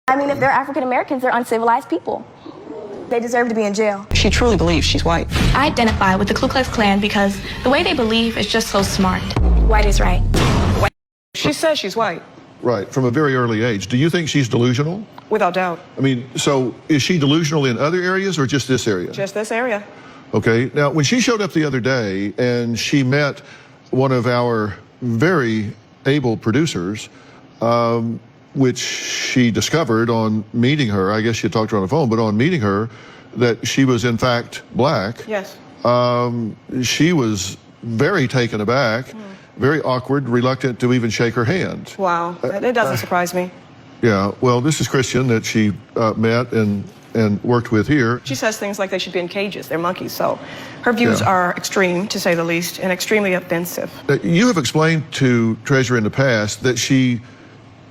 I mean, if they're African Americans, they're uncivilized people. They deserve to be in jail. She truly believes she's white. I identify with the Ku Klux Klan because the way they believe is just so smart. White is right. White. She says she's white. Right, from a very early age. Do you think she's delusional? Without doubt. I mean, so is she delusional in other areas or just this area? Just this area. Okay, now when she showed up the other day and she met one of our very able producers, which she discovered on meeting her, I guess she had talked to her on the phone, but on meeting her, that she was in fact black. Yes. She was very taken aback, very awkward, reluctant to even shake her hand. Wow, it doesn't surprise me. Yeah, well, this is Christian that she met and worked with here. She says things like they should be in cages, they're monkeys, so her views are extreme, to say the least, and extremely offensive. You have explained to Treasure in the past that she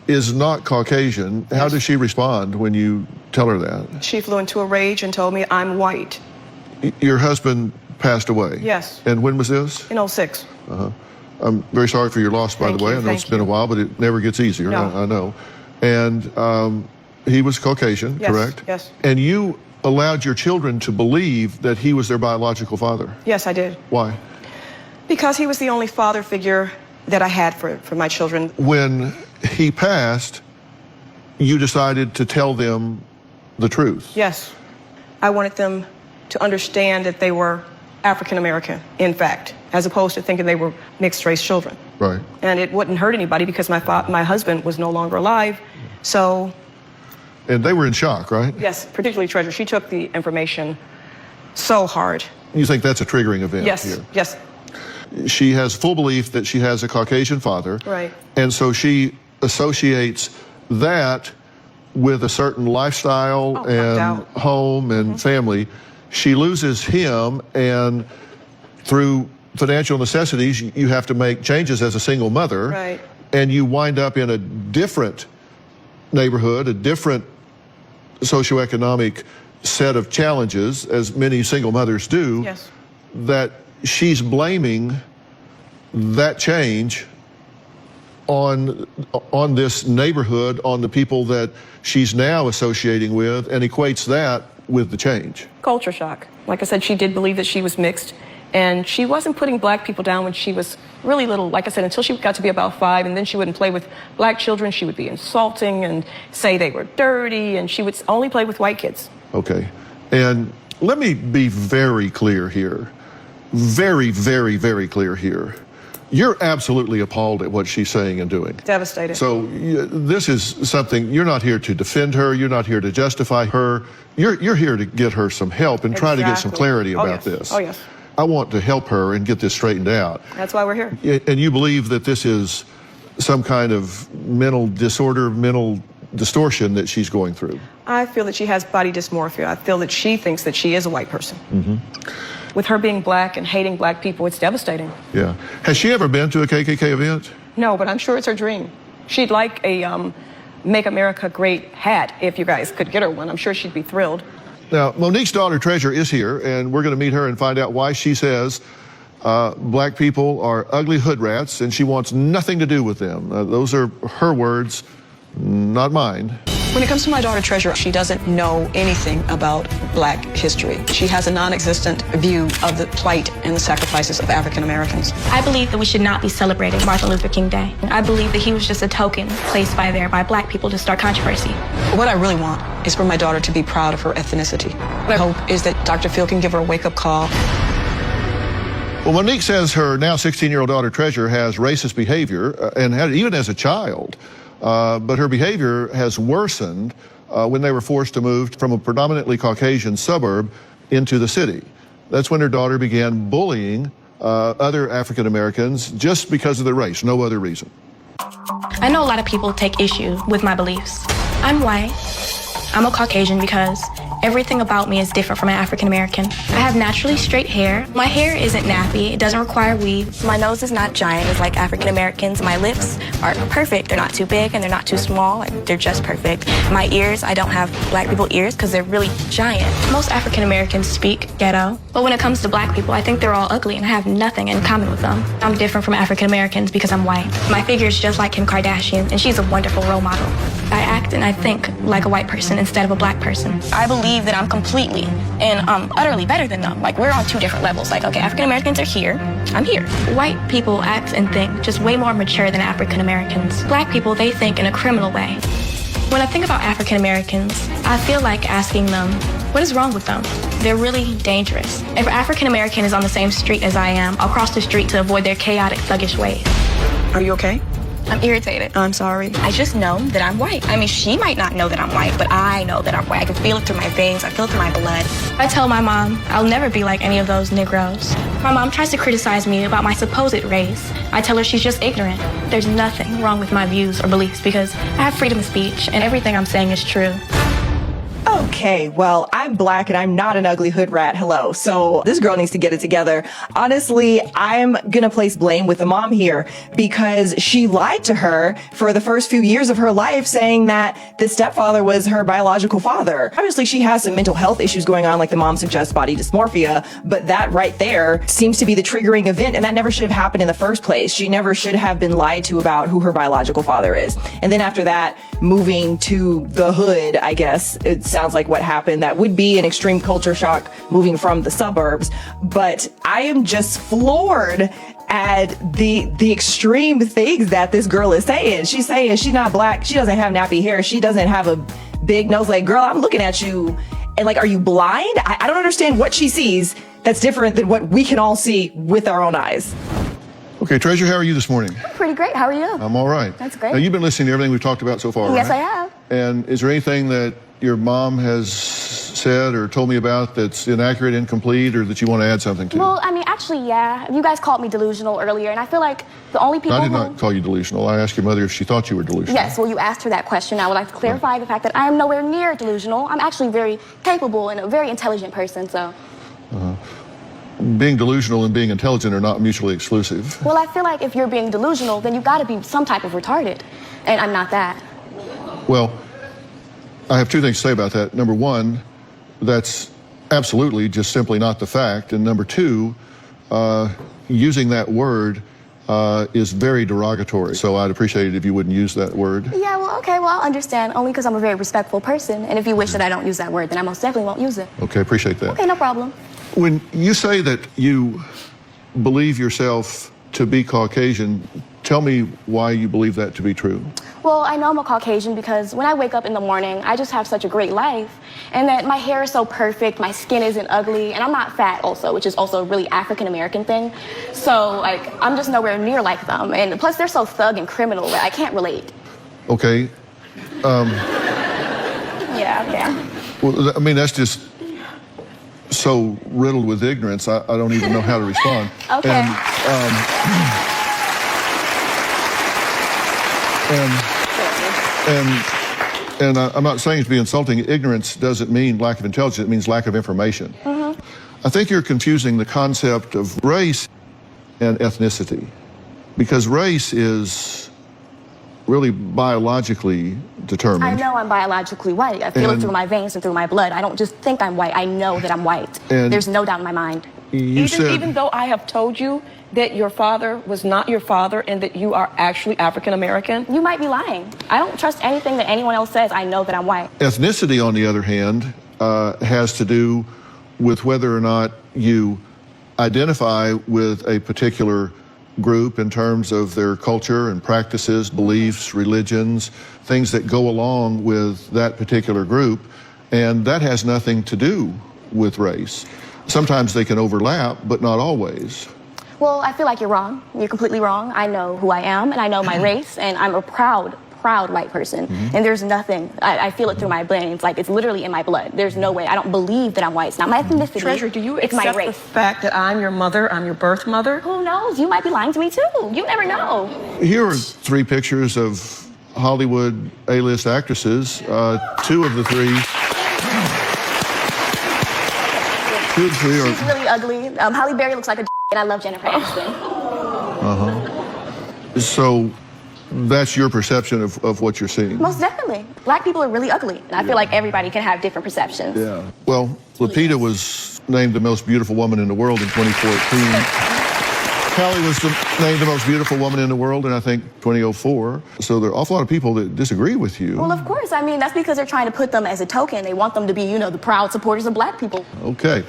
is not Caucasian. How Yes. does she respond when you tell her that? She flew into a rage and told me I'm white. Your husband passed away? Yes. And when was this? In 06. I'm very sorry for your loss, by Thank the way. you, I know thank it's been a you. while, but it never gets easier. No. I know. And he was Caucasian, Yes, correct? yes. And you allowed your children to believe that he was their biological father. Yes, I did. Why? Because he was the only father figure that I had for my children. When he passed, you decided to tell them the truth. Yes. I wanted them to understand that they were African American, in fact, as opposed to thinking they were mixed race children. Right. And it wouldn't hurt anybody because my husband was no longer alive. So, And they were in shock, right? yes, particularly Treasure. She took the information so hard. You think that's a triggering event Yes, here? yes, She has full belief that she has a Caucasian father. right. And so she associates that with a certain lifestyle Oh, no and doubt. home and family. She loses him, and through financial necessities, you have to make changes as a single mother. Right. And you wind up in a different neighborhood, a different socioeconomic set of challenges, as many single mothers do. Yes. That she's blaming that change on this neighborhood, on the people that she's now associating with, and equates that with the change. Culture shock. Like I said, she did believe that she was mixed, and she wasn't putting black people down when she was really little. Like I said, until she got to be about 5, and then she wouldn't play with black children. She would be insulting and say they were dirty, and she would only play with white kids. Okay. And let me be very clear here. Very, very, very clear here. You're absolutely appalled at what she's saying and doing. Devastated. So this is something, you're not here to defend her, you're not here to justify her, you're here to get her some help and try to get some Exactly. clarity Oh, about yes. this. Oh, yes. I want to help her and get this straightened out. That's why we're here. And you believe that this is some kind of mental disorder, mental distortion that she's going through? I feel that she has body dysmorphia. I feel that she thinks that she is a white person. With her being black and hating black people, it's devastating. Yeah. Has she ever been to a KKK event? No, but I'm sure it's her dream. She'd like a Make America Great hat if you guys could get her one. I'm sure she'd be thrilled. Now, Monique's daughter, Treasure, is here, and we're going to meet her and find out why she says black people are ugly hood rats, and she wants nothing to do with them. Those are her words, not mine. When it comes to my daughter Treasure, she doesn't know anything about black history. She has a non-existent view of the plight and the sacrifices of African Americans. I believe that we should not be celebrating Martin Luther King Day. I believe that he was just a token placed by black people to start controversy. What I really want is for my daughter to be proud of her ethnicity. What I hope is that Dr. Phil can give her a wake-up call. Well, Monique says her now 16-year-old daughter, Treasure, has racist behavior, and had it even as a child. But her behavior has worsened when they were forced to move from a predominantly Caucasian suburb into the city. That's when her daughter began bullying other African Americans just because of their race, no other reason. I know a lot of people take issue with my beliefs. I'm white. I'm a Caucasian because everything about me is different from an African American. I have naturally straight hair. My hair isn't nappy. It doesn't require weave. My nose is not giant as like African Americans. My lips are perfect. They're not too big and they're not too small. Like, they're just perfect. My ears, I don't have black people ears because they're really giant. Most African Americans speak ghetto. But when it comes to black people, I think they're all ugly and I have nothing in common with them. I'm different from African Americans because I'm white. My figure is just like Kim Kardashian, and she's a wonderful role model. I act and I think like a white person instead of a black person. I believe that I'm completely and utterly better than them. Like, we're on two different levels. Like, okay, African Americans are here, I'm here. White people act and think just way more mature than African Americans. Black people, they think in a criminal way. When I think about African Americans, I feel like asking them, what is wrong with them? They're really dangerous. If an African American is on the same street as I am, I'll cross the street to avoid their chaotic, thuggish ways. Are you okay? I'm irritated. I'm sorry. I just know that I'm white. I mean, she might not know that I'm white, but I know that I'm white. I can feel it through my veins. I feel it through my blood. I tell my mom I'll never be like any of those Negroes. My mom tries to criticize me about my supposed race. I tell her she's just ignorant. There's nothing wrong with my views or beliefs because I have freedom of speech and everything I'm saying is true. Okay, well, I'm black and I'm not an ugly hood rat. Hello. So this girl needs to get it together. Honestly, I'm gonna place blame with the mom here because she lied to her for the first few years of her life, saying that the stepfather was her biological father. Obviously, she has some mental health issues going on, like the mom suggests body dysmorphia, but that right there seems to be the triggering event, and that never should have happened in the first place. She never should have been lied to about who her biological father is. And then after that, moving to the hood, I guess, it sounds like what happened. That would be an extreme culture shock moving from the suburbs. But I am just floored at the extreme things that this girl is saying. She's saying she's not black. She doesn't have nappy hair. She doesn't have a big nose. Like, girl, I'm looking at you and like, are you blind? I don't understand what she sees that's different than what we can all see with our own eyes. Okay, Treasure, how are you this morning? Pretty great. How are you? I'm all right. That's great. Now, you've been listening to everything we've talked about so far, Yes, right? I have. And is there anything that your mom has said or told me about that's inaccurate, incomplete, or that you want to add something to? Well, I mean, actually, yeah. You guys called me delusional earlier, and I feel like the only people I did not call you delusional. I asked your mother if she thought you were delusional. Yes, well, you asked her that question. I would like to clarify the fact that I am nowhere near delusional. I'm actually very capable and a very intelligent person, so... Being delusional and being intelligent are not mutually exclusive. Well, I feel like if you're being delusional, then you've got to be some type of retarded, and I'm not that. Well, I have two things to say about that. Number one, that's absolutely just simply not the fact. And number two, using that word is very derogatory. So I'd appreciate it if you wouldn't use that word. Yeah, well, okay, well, I'll understand, only because I'm a very respectful person, and if you wish that I don't use that word, then I most definitely won't use it. Okay, appreciate that. Okay, no problem. When you say that you believe yourself to be Caucasian, tell me why you believe that to be true. Well, I know I'm a Caucasian because when I wake up in the morning, I just have such a great life. And that my hair is so perfect, my skin isn't ugly, and I'm not fat also, which is also a really African-American thing. So, like, I'm just nowhere near like them. And plus, they're so thug and criminal that I can't relate. Okay. Yeah, okay. Well, I mean, that's just so riddled with ignorance, I don't even know how to respond. Okay. And I'm not saying to be insulting. Ignorance doesn't mean lack of intelligence. It means lack of information. I think you're confusing the concept of race and ethnicity, because race is really biologically determined. I know I'm biologically white. I feel it through my veins and through my blood. I don't just think I'm white. I know that I'm white. And there's no doubt in my mind. Even though I have told you that your father was not your father and that you are actually African American? You might be lying. I don't trust anything that anyone else says. I know that I'm white. Ethnicity, on the other hand, has to do with whether or not you identify with a particular group in terms of their culture and practices, beliefs, religions, things that go along with that particular group, and that has nothing to do with race. Sometimes they can overlap, but not always. Well, I feel like you're wrong. You're completely wrong. I know who I am, and I know my race, and I'm a proud white person. And there's nothing, I feel it through my veins, like it's literally in my blood. There's no way. I don't believe that I'm white. It's not my ethnicity. Treasure, do you it's my accept race. the fact that I'm your mother, I'm your birth mother? Who knows? You might be lying to me too. You never know. Here are 3 pictures of Hollywood A-list actresses. 2 of the 3. 2 of the 3 are... She's really ugly. Halle Berry looks like a and I love Jennifer Aniston. So that's your perception of what you're seeing? Most definitely. Black people are really ugly. And I feel like everybody can have different perceptions. Yeah. Well, Lupita was named the most beautiful woman in the world in 2014. Hallie was named the most beautiful woman in the world in, I think, 2004. So there are an awful lot of people that disagree with you. Well, of course. I mean, that's because they're trying to put them as a token. They want them to be, you know, the proud supporters of black people. Okay.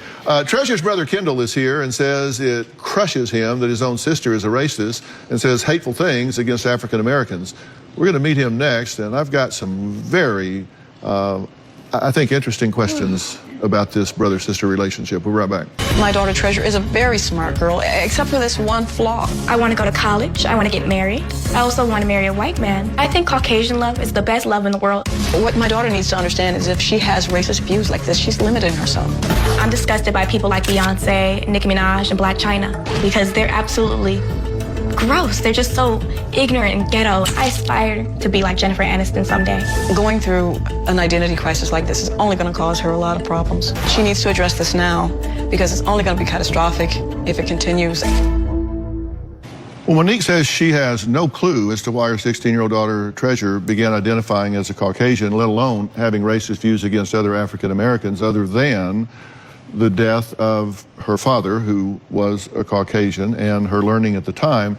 Treasure's brother Kendall is here and says it crushes him that his own sister is a racist and says hateful things against African Americans. We're going to meet him next, and I've got some very, I think, interesting questions about this brother-sister relationship. We'll be right back. My daughter Treasure is a very smart girl, except for this one flaw. I want to go to college. I want to get married. I also want to marry a white man. I think Caucasian love is the best love in the world. What my daughter needs to understand is if she has racist views like this, she's limiting herself. I'm disgusted by people like Beyonce, Nicki Minaj, and Blac Chyna because they're absolutely gross. They're just so ignorant and ghetto. I aspire to be like Jennifer Aniston someday. Going through an identity crisis like this is only going to cause her a lot of problems. She needs to address this now because it's only going to be catastrophic if it continues. Well, Monique says she has no clue as to why her 16-year-old daughter, Treasure, began identifying as a Caucasian, let alone having racist views against other African Americans, other than the death of her father, who was a Caucasian, and her learning at the time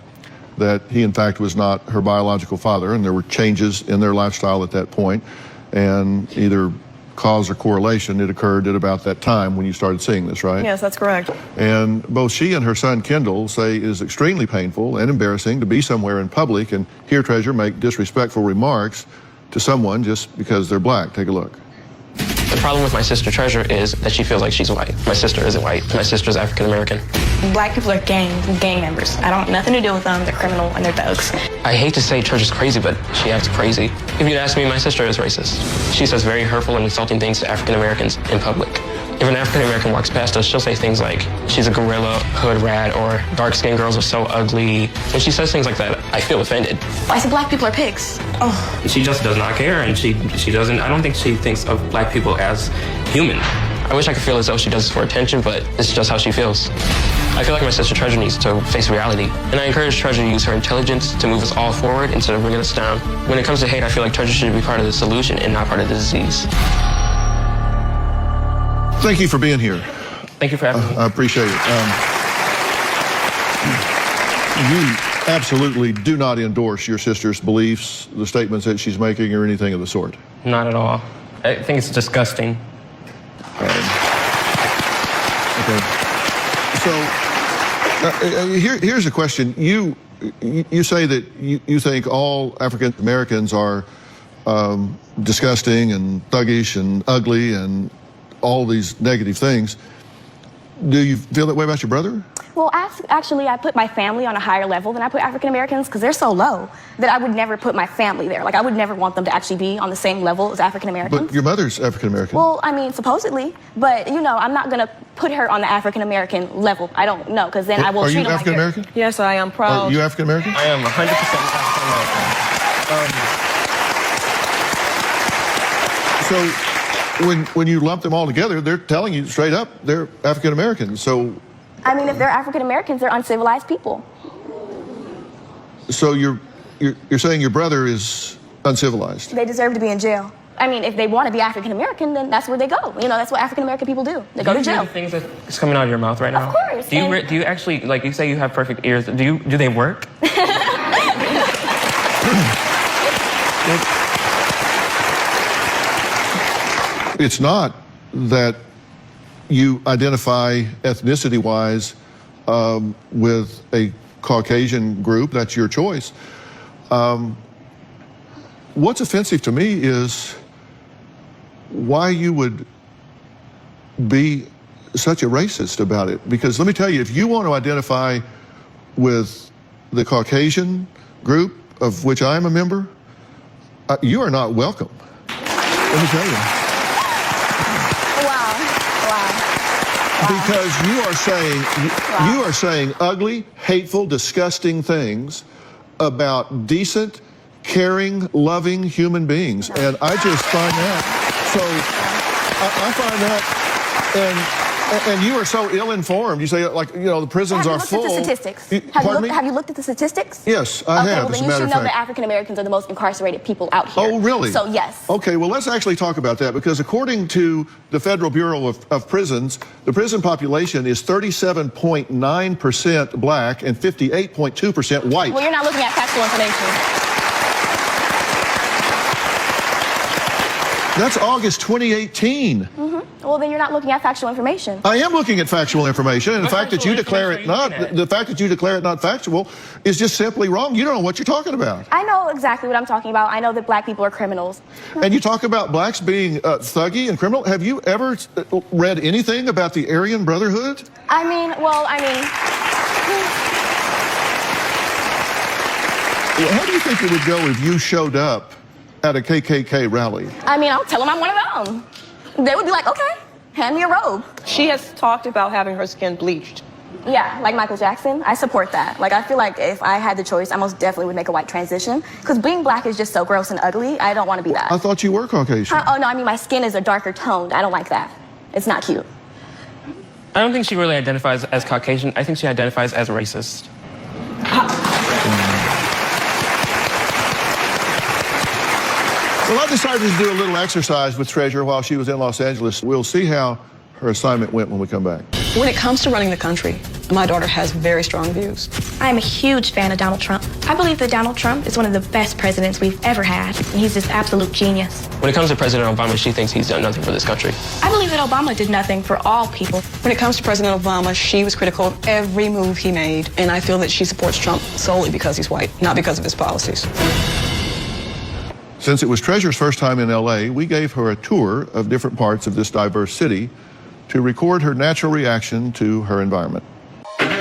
that he, in fact, was not her biological father, and there were changes in their lifestyle at that point, and either cause or correlation, it occurred at about that time when you started seeing this, right? Yes, that's correct. And both she and her son, Kendall, say it is extremely painful and embarrassing to be somewhere in public and hear Treasure make disrespectful remarks to someone just because they're black. Take a look. The problem with my sister Treasure is that she feels like she's white. My sister isn't white. My sister's African American. Black people are gang members. I don't have nothing to do with them. They're criminal and they're thugs. I hate to say Treasure's crazy, but she acts crazy. If you'd ask me, my sister is racist. She says very hurtful and insulting things to African Americans in public. If an African American walks past us, she'll say things like, she's a gorilla, hood rat, or dark-skinned girls are so ugly. When she says things like that, I feel offended. I said black people are pigs. Oh. She just does not care, and she doesn't, I don't think she thinks of black people as human. I wish I could feel as though she does this for attention, but it's just how she feels. I feel like my sister Treasure needs to face reality, and I encourage Treasure to use her intelligence to move us all forward instead of bringing us down. When it comes to hate, I feel like Treasure should be part of the solution and not part of the disease. Thank you for being here. Thank you for having me. I appreciate it. You absolutely do not endorse your sister's beliefs, the statements that she's making, or anything of the sort. Not at all. I think it's disgusting. Okay. So here's a question. You say that you think all African Americans are disgusting and thuggish and ugly and all these negative things. Do you feel that way about your brother? Well, actually, I put my family on a higher level than I put African Americans because they're so low that I would never put my family there. Like, I would never want them to actually be on the same level as African Americans. But your mother's African American. Well, I mean, supposedly. But, you know, I'm not going to put her on the African American level. I don't know, because then I will treat them like Are you African American? Yes, I am proud. Are you African American? I am 100% African American. So when you lump them all together, they're telling you straight up they're African American. So I mean, if they're African Americans, they're uncivilized people. So you're saying your brother is uncivilized? They deserve to be in jail. I mean, if they want to be African American, then that's where they go. You know, that's what African American people do. They go to jail. The things that's coming out of your mouth right now. Of course. Do you actually, like you say, you have perfect ears? Do they work? It's not that you identify ethnicity-wise with a Caucasian group. That's your choice. What's offensive to me is why you would be such a racist about it. Because let me tell you, if you want to identify with the Caucasian group, of which I am a member, you are not welcome. Let me tell you. Because you are saying ugly, hateful, disgusting things about decent, caring, loving human beings. And I just find that, so I find that, and And you are so ill-informed. You say, like, you know, the prisons are full. Have you looked at the statistics? Pardon me? Have you looked at the statistics? Yes, I have, well, as a then you matter should of know fact. that African Americans are the most incarcerated people out here. Oh, really? So, yes. Okay, well, let's actually talk about that, because according to the Federal Bureau of Prisons, the prison population is 37.9% black and 58.2% white. Well, you're not looking at factual information. That's August 2018. Well, then you're not looking at factual information. I am looking at factual information, and the What fact that you factual declare it information are not, you looking the fact that you declare it not factual is just simply wrong. You don't know what you're talking about. I know exactly what I'm talking about. I know that black people are criminals. And you talk about blacks being thuggy and criminal. Have you ever read anything about the Aryan Brotherhood? I mean, How do you think it would go if you showed up at a KKK rally? I'll tell them I'm one of them. They would be like, okay, hand me a robe. She has talked about having her skin bleached. Yeah, like Michael Jackson. I support that. Like, I feel like if I had the choice, I most definitely would make a white transition. Because being black is just so gross and ugly. I don't want to be that. I thought you were Caucasian. Oh, no, my skin is a darker toned. I don't like that. It's not cute. I don't think she really identifies as Caucasian. I think she identifies as racist. Well, I decided to do a little exercise with Treasure while she was in Los Angeles. We'll see how her assignment went when we come back. When it comes to running the country, my daughter has very strong views. I'm a huge fan of Donald Trump. I believe that Donald Trump is one of the best presidents we've ever had. And he's this absolute genius. When it comes to President Obama, she thinks he's done nothing for this country. I believe that Obama did nothing for all people. When it comes to President Obama, she was critical of every move he made, and I feel that she supports Trump solely because he's white, not because of his policies. Since it was Treasure's first time in LA, we gave her a tour of different parts of this diverse city to record her natural reaction to her environment. I'm in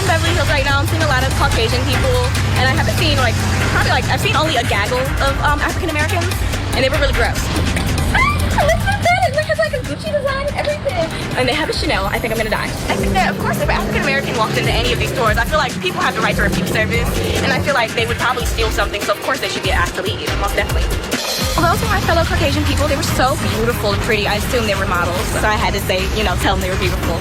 Beverly Hills right now. I'm seeing a lot of Caucasian people, and I haven't seen I've seen only a gaggle of African Americans, and they were really gross. Look at that! It has like a Gucci design and everything. And they have a Chanel. I think I'm gonna die. I think that, of course, if an African American walked into any of these stores, I feel like people have the right to refuse service, and I feel like they would probably steal something, so of course they should get asked to leave, most definitely. Well, those are my fellow Caucasian people. They were so beautiful and pretty. I assumed they were models, so I had to say, tell them they were beautiful.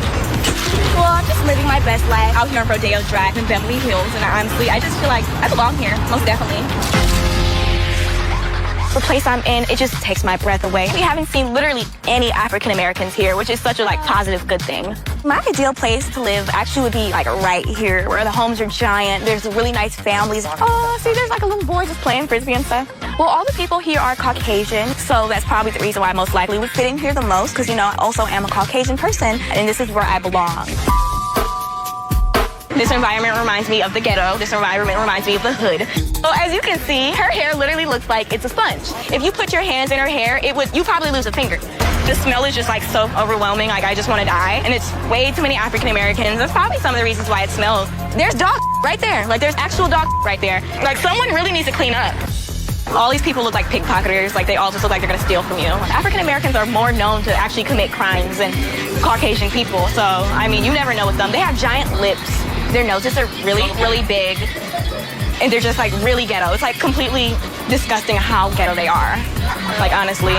Well, I'm just living my best life out here on Rodeo Drive in Beverly Hills, and honestly, I just feel like I belong here, most definitely. The place I'm in, it just takes my breath away. We haven't seen literally any African Americans here, which is such a positive good thing. My ideal place to live actually would be right here, where the homes are giant. There's really nice families. Oh, see, there's a little boy just playing frisbee and stuff. Well, all the people here are Caucasian, so that's probably the reason why I most likely would fit in here the most, because I also am a Caucasian person, and this is where I belong. This environment reminds me of the ghetto. This environment reminds me of the hood. So as you can see, her hair literally looks like it's a sponge. If you put your hands in her hair, you probably lose a finger. The smell is just so overwhelming, I just want to die. And it's way too many African Americans. That's probably some of the reasons why it smells. There's dog right there. There's actual dog right there. Someone really needs to clean up. All these people look like pickpocketers. They all just look like they're gonna steal from you. African Americans are more known to actually commit crimes than Caucasian people. So, you never know with them. They have giant lips. Their noses are really, really big. And they're just really ghetto. It's completely disgusting how ghetto they are. Honestly.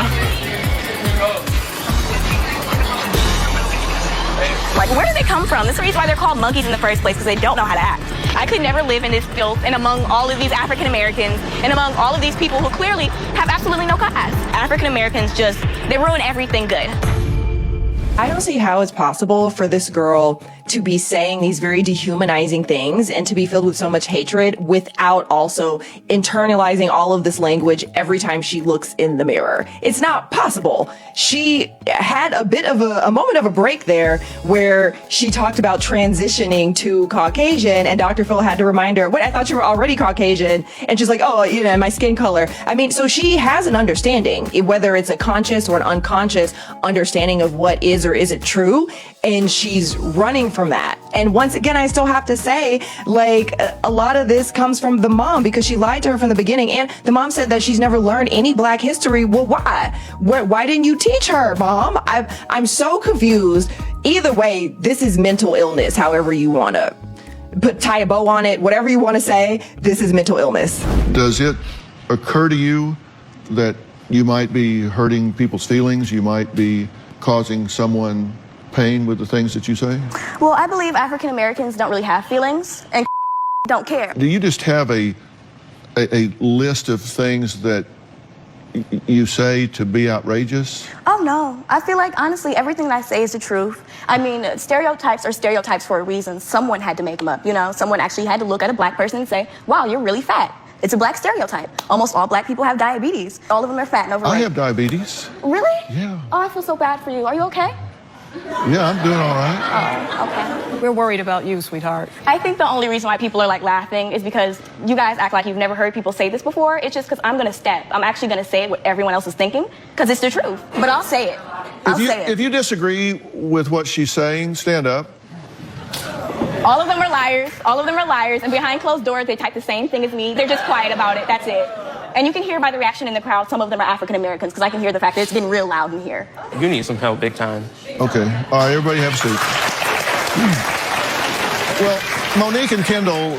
Where do they come from? This is the reason why they're called monkeys in the first place, because they don't know how to act. I could never live in this filth and among all of these African Americans and among all of these people who clearly have absolutely no class. African Americans they ruin everything good. I don't see how it's possible for this girl to be saying these very dehumanizing things and to be filled with so much hatred without also internalizing all of this language every time she looks in the mirror. It's not possible. She had a bit of a moment of a break there where she talked about transitioning to Caucasian, and Dr. Phil had to remind her, "Wait, I thought you were already Caucasian." And she's like, "Oh, my skin color." So she has an understanding, whether it's a conscious or an unconscious understanding of what is or isn't true, and she's running from that. And once again, I still have to say, a lot of this comes from the mom, because she lied to her from the beginning, and the mom said that she's never learned any black history. Well, why? Why didn't you teach her, Mom? I'm so confused. Either way, this is mental illness, however you want to tie a bow on it, whatever you want to say, this is mental illness. Does it occur to you that you might be hurting people's feelings? You might be causing someone pain with the things that you say? Well, I believe African Americans don't really have feelings and don't care. Do you just have a list of things that you say to be outrageous? Oh, no. I feel like, honestly, everything that I say is the truth. I mean, stereotypes are stereotypes for a reason. Someone had to make them up, you know? Someone actually had to look at a black person and say, wow, you're really fat. It's a black stereotype. Almost all black people have diabetes. All of them are fat and overweight. I have diabetes. Really? Yeah. Oh, I feel so bad for you. Are you okay? Yeah, I'm doing all right. Oh, okay. We're worried about you, sweetheart. I think the only reason why people are like laughing is because you guys act like you've never heard people say this before. It's just because I'm going to step. I'm actually going to say what everyone else is thinking because it's the truth. But I'll say it. I'll say it. If you disagree with what she's saying, stand up. All of them are liars. All of them are liars. And behind closed doors, they type the same thing as me. They're just quiet about it. That's it. And you can hear by the reaction in the crowd, some of them are African Americans because I can hear the fact that it's getting real loud in here. You need some help big time. Okay. All right, everybody have a seat. Well, Monique and Kendall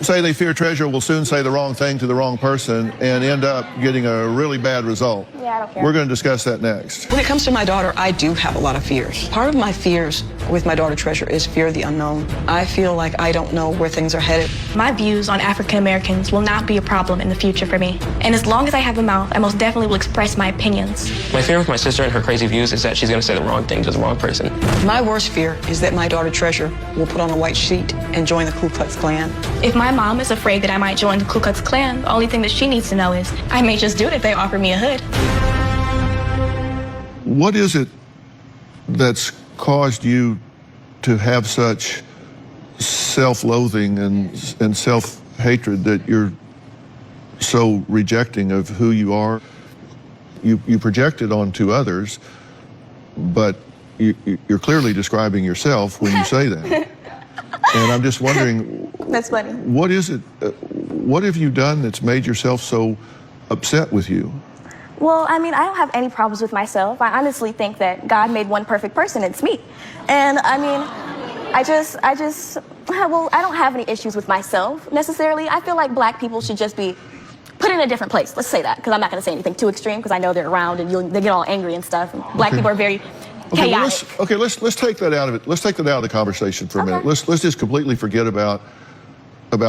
say they fear Treasure will soon say the wrong thing to the wrong person and end up getting a really bad result. Yeah, I don't care. We're going to discuss that next. When it comes to my daughter, I do have a lot of fears. Part of my fears with my daughter Treasure is fear of the unknown. I feel like I don't know where things are headed. My views on African Americans will not be a problem in the future for me. And as long as I have a mouth, I most definitely will express my opinions. My fear with my sister and her crazy views is that she's going to say the wrong thing to the wrong person. My worst fear is that my daughter Treasure will put on a white sheet and join the Ku Klux Klan. If my mom is afraid that I might join the Ku Klux Klan, the only thing that she needs to know is I may just do it if they offer me a hood. What is it that's caused you to have such self-loathing and self-hatred that you're so rejecting of who you are? You project it onto others, but you're clearly describing yourself when you say that. And I'm just wondering, That's funny. what is it, what have you done that's made yourself so upset with you? Well, I mean, I don't have any problems with myself. I honestly think that God made one perfect person. It's me. And I mean, well, I don't have any issues with myself necessarily. I feel like black people should just be put in a different place. Let's say that, because I'm not going to say anything too extreme because I know they're around and they get all angry and stuff. And black people are very chaotic. Well, let's take that out of it. Let's take that out of the conversation for a minute. Let's just completely forget about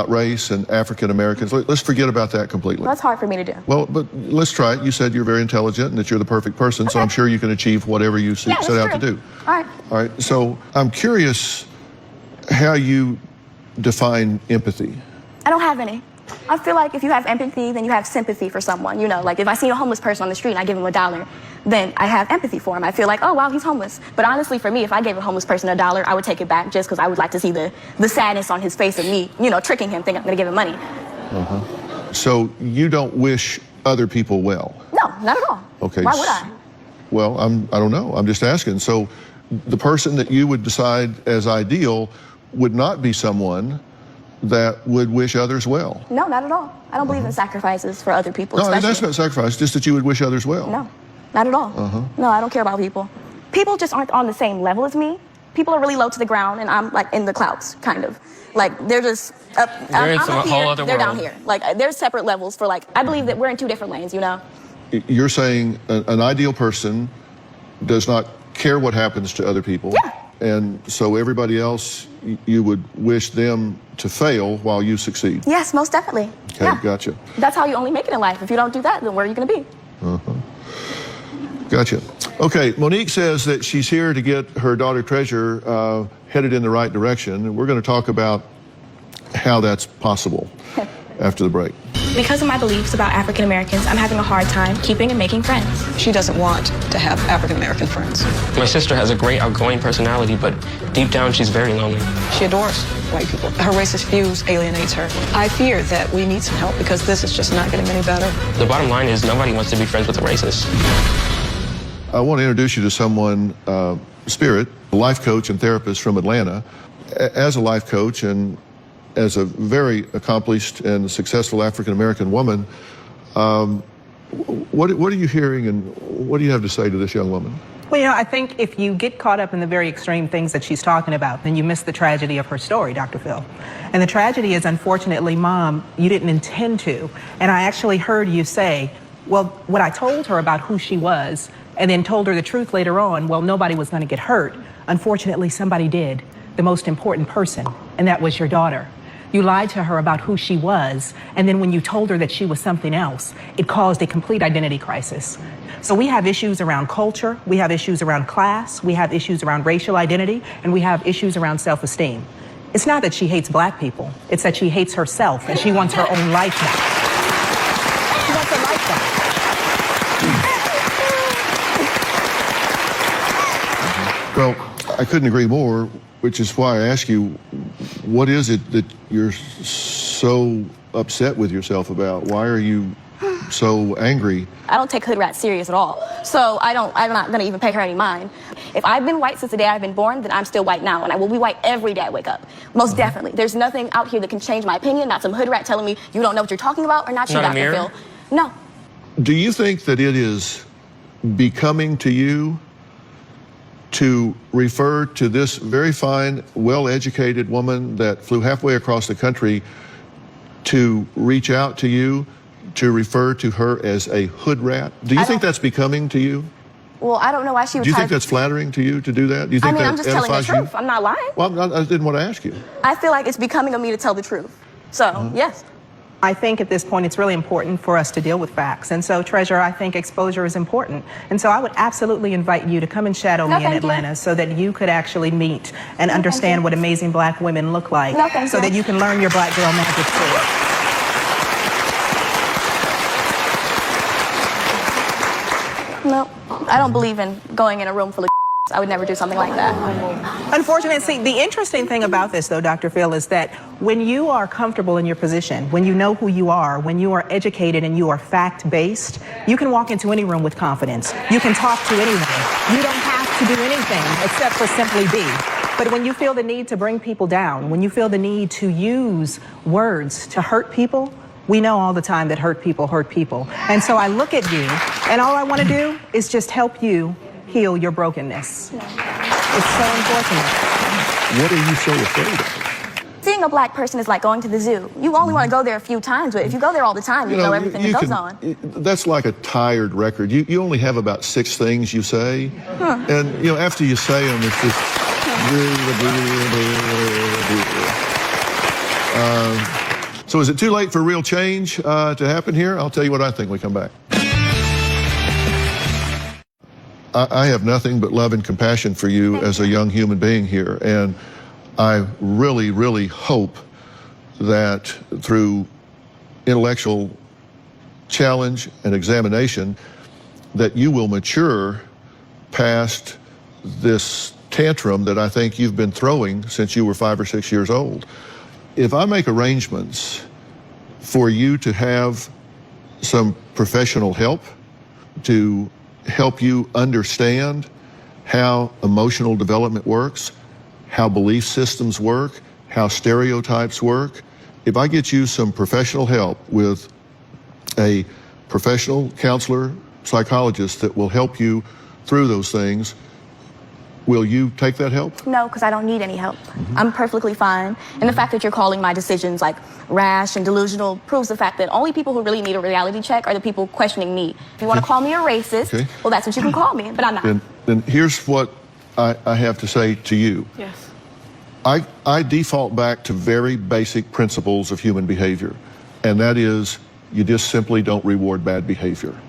race and African Americans. Let's forget about that completely. Well, that's hard for me to do. Well, but let's try it. You said you're very intelligent and that you're the perfect person, so I'm sure you can achieve whatever you set out to do. All right. All right. So I'm curious how you define empathy. I don't have any. I feel like if you have empathy, then you have sympathy for someone. You know, like if I see a homeless person on the street and I give him $1, then I have empathy for him. I feel like, oh, wow, he's homeless. But honestly, for me, if I gave a homeless person $1, I would take it back just because I would like to see the sadness on his face of me, you know, tricking him, thinking I'm going to give him money. So you don't wish other people well? No, not at all. Okay. Why would I? Well, I don't know. I'm just asking. So the person that you would decide as ideal would not be someone that would wish others well? No, not at all. I don't believe in sacrifices for other people. No, that's not sacrifice, just that you would wish others well. No, not at all. No, I don't care about people. People just aren't on the same level as me. People are really low to the ground, and I'm like in the clouds, kind of. Like they're just up. I'm up a whole here, other they're world. down here. Like there's separate levels for like. I believe that we're in two different lanes. You know. You're saying an ideal person does not care what happens to other people. Yeah. And so everybody else, you would wish them to fail while you succeed. Yes, most definitely. Okay, Yeah. gotcha. That's how you only make it in life. If you don't do that, then where are you going to be? Gotcha. Okay, Monique says that she's here to get her daughter Treasure headed in the right direction. And we're going to talk about how that's possible after the break. Because of my beliefs about African Americans, I'm having a hard time keeping and making friends. She doesn't want to have African American friends. My sister has a great outgoing personality, but deep down she's very lonely. She adores white people. Her racist views alienates her. I fear that we need some help because this is just not getting any better. The bottom line is nobody wants to be friends with a racist. I want to introduce you to someone, Spirit, a life coach and therapist from Atlanta. As a life coach and as a very accomplished and successful African-American woman, what are you hearing and what do you have to say to this young woman? Well, you know, I think if you get caught up in the very extreme things that she's talking about, then you miss the tragedy of her story, Dr. Phil. And the tragedy is, unfortunately, Mom, you didn't intend to. And I actually heard you say, well, what I told her about who she was and then told her the truth later on, well, nobody was going to get hurt. Unfortunately, somebody did, the most important person, and that was your daughter. You lied to her about who she was, and then when you told her that she was something else, it caused a complete identity crisis. So we have issues around culture, we have issues around class, we have issues around racial identity, and we have issues around self-esteem. It's not that she hates black people, it's that she hates herself, and she wants her own life back. She wants her life back. Well, I couldn't agree more, which is why I ask you, what is it that you're so upset with yourself about? Why are you so angry? I don't take hood rat serious at all. So I'm not going to even pay her any mind. If I've been white since the day I've been born, then I'm still white now, and I will be white every day I wake up. Most definitely. There's nothing out here that can change my opinion, not some hood rat telling me you don't know what you're talking about, or not you, Dr. Phil. No. Do you think that it is becoming to you to refer to this very fine, well-educated woman that flew halfway across the country to reach out to you, to refer to her as a hood rat? Do you think that's becoming to you? Well, I don't know why she would. Do you think that's flattering to you to do that? Do you think I'm just telling the truth. I'm not lying. Well, I didn't want to ask you. I feel like it's becoming of me to tell the truth. So, yes. I think at this point it's really important for us to deal with facts. And so, Treasure, I think exposure is important. And so I would absolutely invite you to come and shadow me in Atlanta so that you could actually meet and understand what amazing black women look like, so that you can learn your black girl magic too. No, I don't believe in going in a room full of I would never do something like that. Unfortunately, see, the interesting thing about this, though, Dr. Phil, is that when you are comfortable in your position, when you know who you are, when you are educated and you are fact-based, you can walk into any room with confidence. You can talk to anyone. You don't have to do anything except for simply be. But when you feel the need to bring people down, when you feel the need to use words to hurt people, we know all the time that hurt people hurt people. And so I look at you, and all I want to do is just help you heal your brokenness. It's so unfortunate. What are you so afraid of? Seeing a black person is like going to the zoo. You only want to go there a few times, but if you go there all the time, you know everything that goes on. That's like a tired record. You only have about 6 things you say. And, after you say them, it's just... So is it too late for real change to happen here? I'll tell you what I think when we come back. I have nothing but love and compassion for you as a young human being here. And I really, really hope that through intellectual challenge and examination, that you will mature past this tantrum that I think you've been throwing since you were 5 or 6 years old. If I make arrangements for you to have some professional help to help you understand how emotional development works, how belief systems work, how stereotypes work, if I get you some professional help with a professional counselor, psychologist that will help you through those things, will you take that help? No, because I don't need any help. I'm perfectly fine. And the fact that you're calling my decisions like rash and delusional proves the fact that only people who really need a reality check are the people questioning me. If you want to call me a racist, well, that's what you can call me, but I'm not. Then here's what I have to say to you. Yes. I default back to very basic principles of human behavior, and that is you just simply don't reward bad behavior.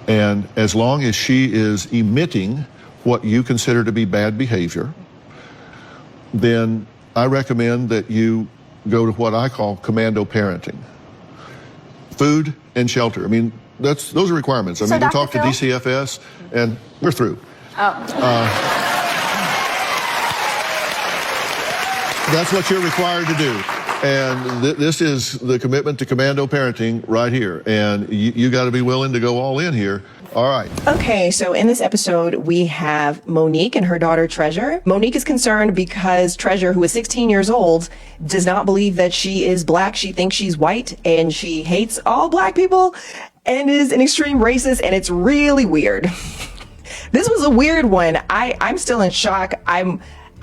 And as long as she is emitting what you consider to be bad behavior, then I recommend that you go to what I call commando parenting. Food and shelter. I mean, those are requirements. I mean, we talked to DCFS, and we're through. That's what you're required to do. And this is the commitment to commando parenting right here. And you got to be willing to go all in here. All right. Okay, so in this episode, we have Monique and her daughter, Treasure. Monique is concerned because Treasure, who is 16 years old, does not believe that she is black. She thinks she's white, and she hates all black people and is an extreme racist, and it's really weird. This was a weird one. I'm still in shock. I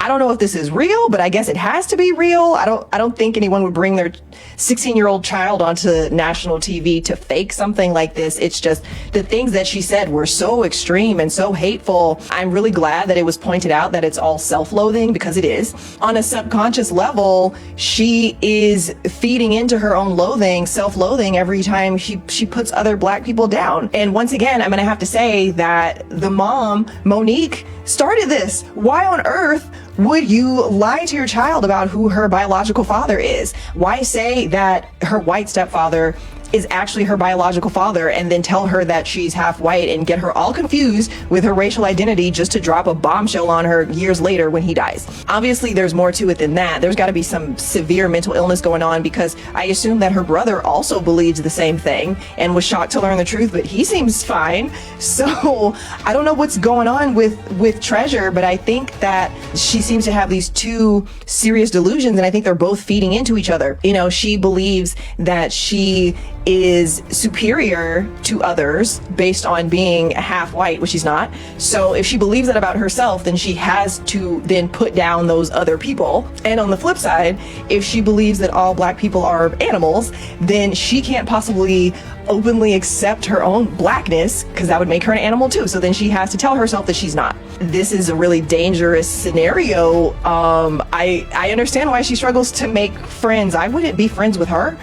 don't know if this is real, but I guess it has to be real. I don't think anyone would bring their 16-year-old child onto national TV to fake something like this. It's just the things that she said were so extreme and so hateful. I'm really glad that it was pointed out that it's all self-loathing, because it is. On a subconscious level, she is feeding into her own loathing, self-loathing, every time she puts other Black people down. And once again, I'm gonna have to say that the mom, Monique, started this. Why on earth would you lie to your child about who her biological father is? Why say that her white stepfather is actually her biological father and then tell her that she's half white and get her all confused with her racial identity just to drop a bombshell on her years later when he dies? Obviously, there's more to it than that. There's got to be some severe mental illness going on, because I assume that her brother also believes the same thing and was shocked to learn the truth, but he seems fine. So I don't know what's going on with Treasure, but I think that she seems to have these two serious delusions, and I think they're both feeding into each other. You know, she believes that she is superior to others based on being half white, which she's not. So if she believes that about herself, then she has to then put down those other people. And on the flip side, if she believes that all Black people are animals, then she can't possibly openly accept her own Blackness, because that would make her an animal too. So then she has to tell herself that she's not. This is a really dangerous scenario. I understand why she struggles to make friends. I wouldn't be friends with her,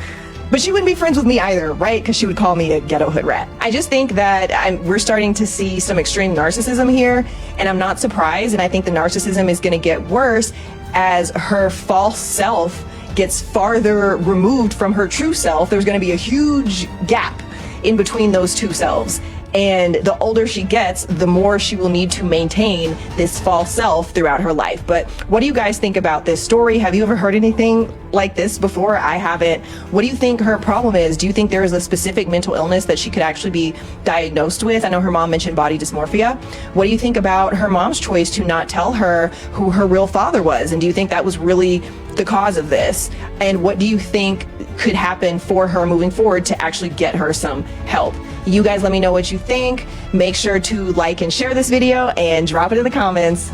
but she wouldn't be friends with me either, right? Because she would call me a ghetto hood rat. I just think that we're starting to see some extreme narcissism here, and I'm not surprised. And I think the narcissism is going to get worse as her false self gets farther removed from her true self. There's going to be a huge gap in between those two selves. And the older she gets, the more she will need to maintain this false self throughout her life. But what do you guys think about this story? Have you ever heard anything like this before? I haven't. What do you think her problem is? Do you think there is a specific mental illness that she could actually be diagnosed with? I know her mom mentioned body dysmorphia. What do you think about her mom's choice to not tell her who her real father was? And do you think that was really the cause of this? And what do you think could happen for her moving forward to actually get her some help? You guys let me know what you think. Make sure to like and share this video and drop it in the comments.